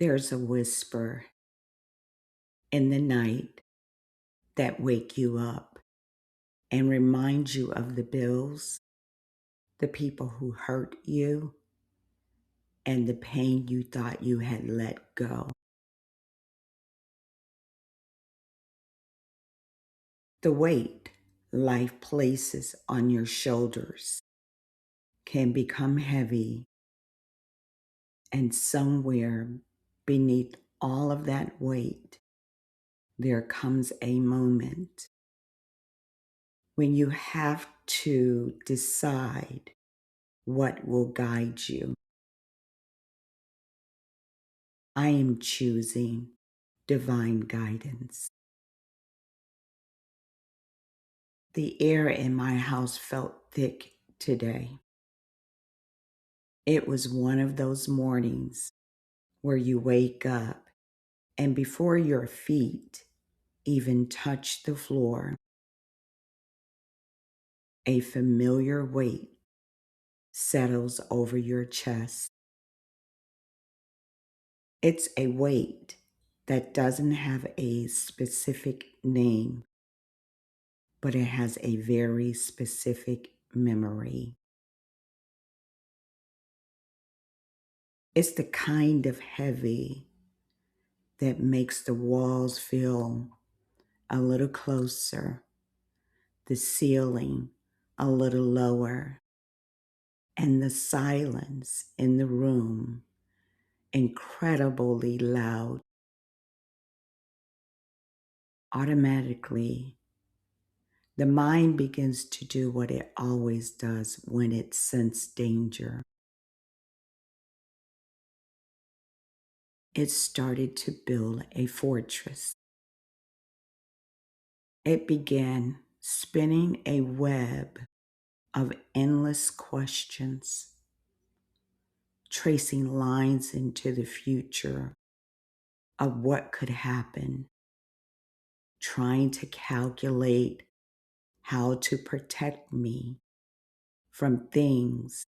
There's a whisper in the night that wake you up and remind you of the bills, the people who hurt you, and the pain you thought you had let go. The weight life places on your shoulders can become heavy, and somewhere beneath all of that weight, there comes a moment when you have to decide what will guide you. I am choosing divine guidance. The air in my house felt thick today. It was one of those mornings where you wake up and before your feet even touch the floor, a familiar weight settles over your chest. It's a weight that doesn't have a specific name, but it has a very specific memory. It's the kind of heavy that makes the walls feel a little closer, the ceiling a little lower, and the silence in the room incredibly loud. Automatically, the mind begins to do what it always does when it senses danger. It started to build a fortress. It began spinning a web of endless questions, tracing lines into the future of what could happen, trying to calculate how to protect me from things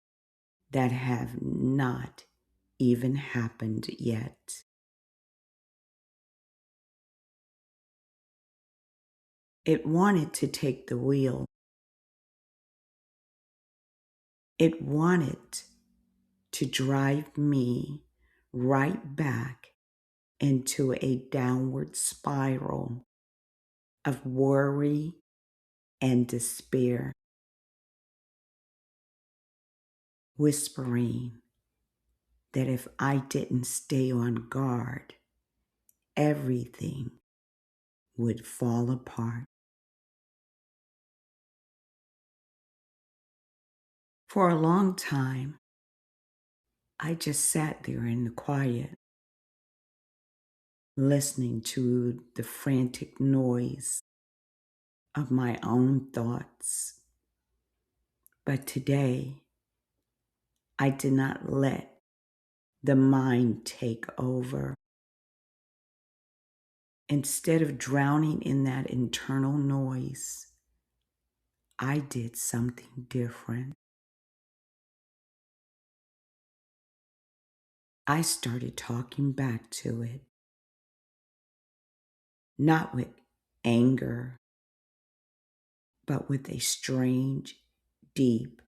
that have not even happened yet. It wanted to take the wheel. It wanted to drive me right back into a downward spiral of worry and despair, whispering that if I didn't stay on guard, everything would fall apart. For a long time, I just sat there in the quiet, listening to the frantic noise of my own thoughts. But today, I did not let the mind take over. Instead of drowning in that internal noise, I did something different. I started talking back to it, not with anger, but with a strange, deep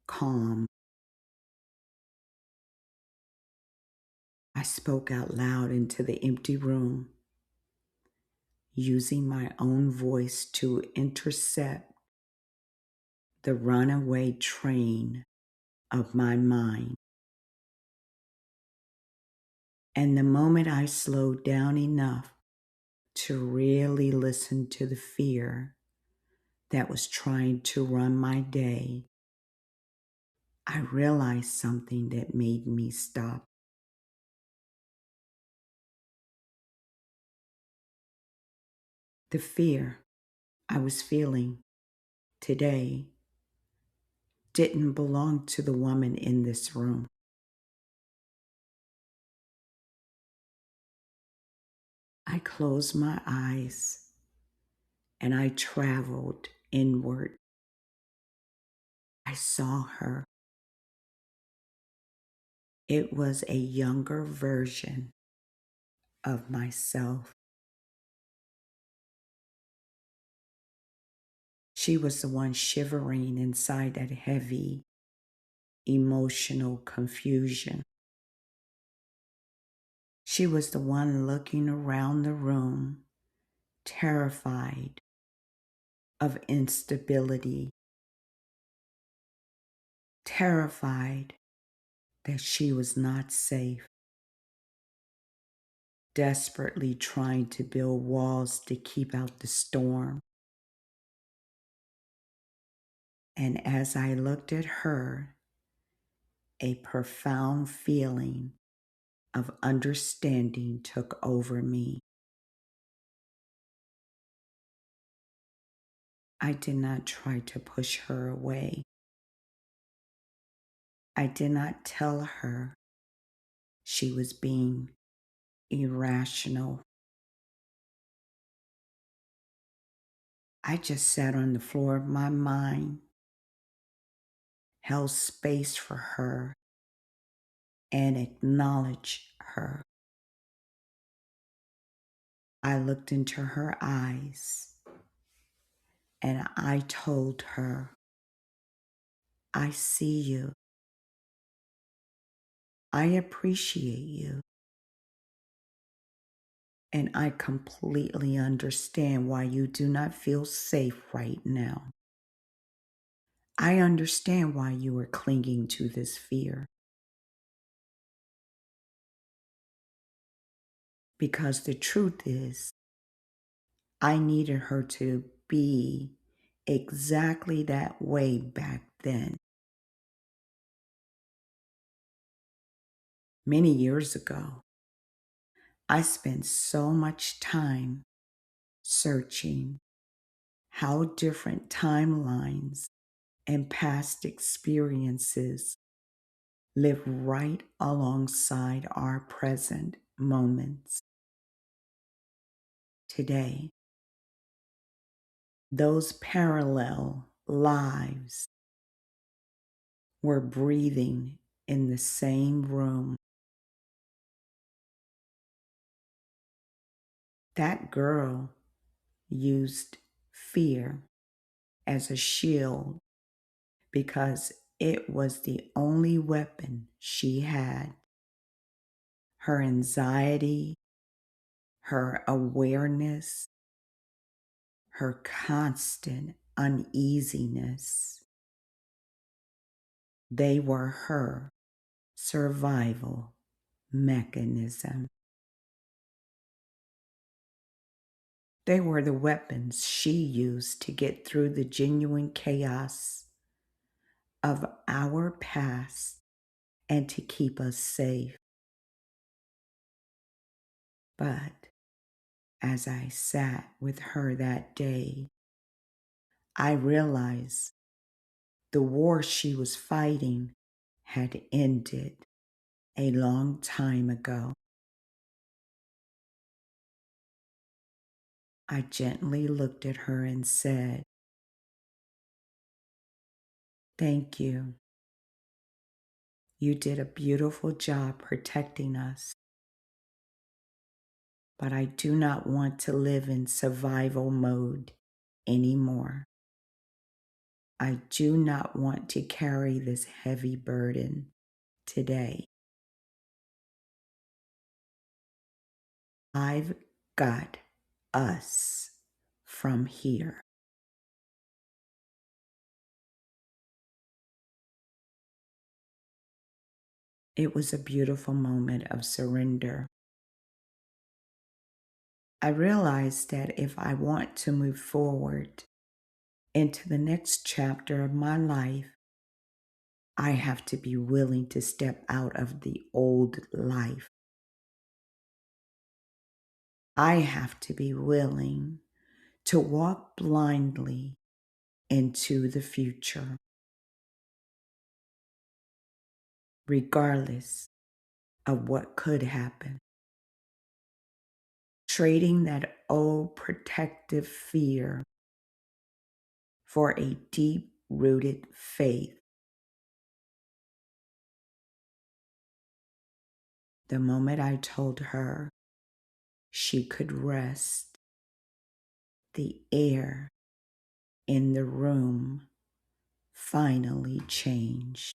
calm. I spoke out loud into the empty room, using my own voice to intercept the runaway train of my mind. And the moment I slowed down enough to really listen to the fear that was trying to run my day, I realized something that made me stop. The fear I was feeling today didn't belong to the woman in this room. I closed my eyes and I traveled inward. I saw her. It was a younger version of myself. She was the one shivering inside that heavy, emotional confusion. She was the one looking around the room, terrified of instability, terrified that she was not safe, desperately trying to build walls to keep out the storm. And as I looked at her, a profound feeling of understanding took over me. I did not try to push her away. I did not tell her she was being irrational. I just sat on the floor of my mind, held space for her, and acknowledged her. I looked into her eyes and I told her, I see you. I appreciate you. And I completely understand why you do not feel safe right now. I understand why you are clinging to this fear. Because the truth is, I needed her to be exactly that way back then. Many years ago, I spent so much time searching how different timelines and past experiences live right alongside our present moments. Today, those parallel lives were breathing in the same room. That girl used fear as a shield because it was the only weapon she had. Her anxiety, her awareness, her constant uneasiness, they were her survival mechanism. They were the weapons she used to get through the genuine chaos of our past and to keep us safe. But as I sat with her that day, I realized the war she was fighting had ended a long time ago. I gently looked at her and said, "Thank you. You did a beautiful job protecting us. But I do not want to live in survival mode anymore. I do not want to carry this heavy burden today. I've got us from here." It was a beautiful moment of surrender. I realized that if I want to move forward into the next chapter of my life, I have to be willing to step out of the old life. I have to be willing to walk blindly into the future, regardless of what could happen. Trading that old protective fear for a deep rooted faith. The moment I told her she could rest. The air in the room finally changed.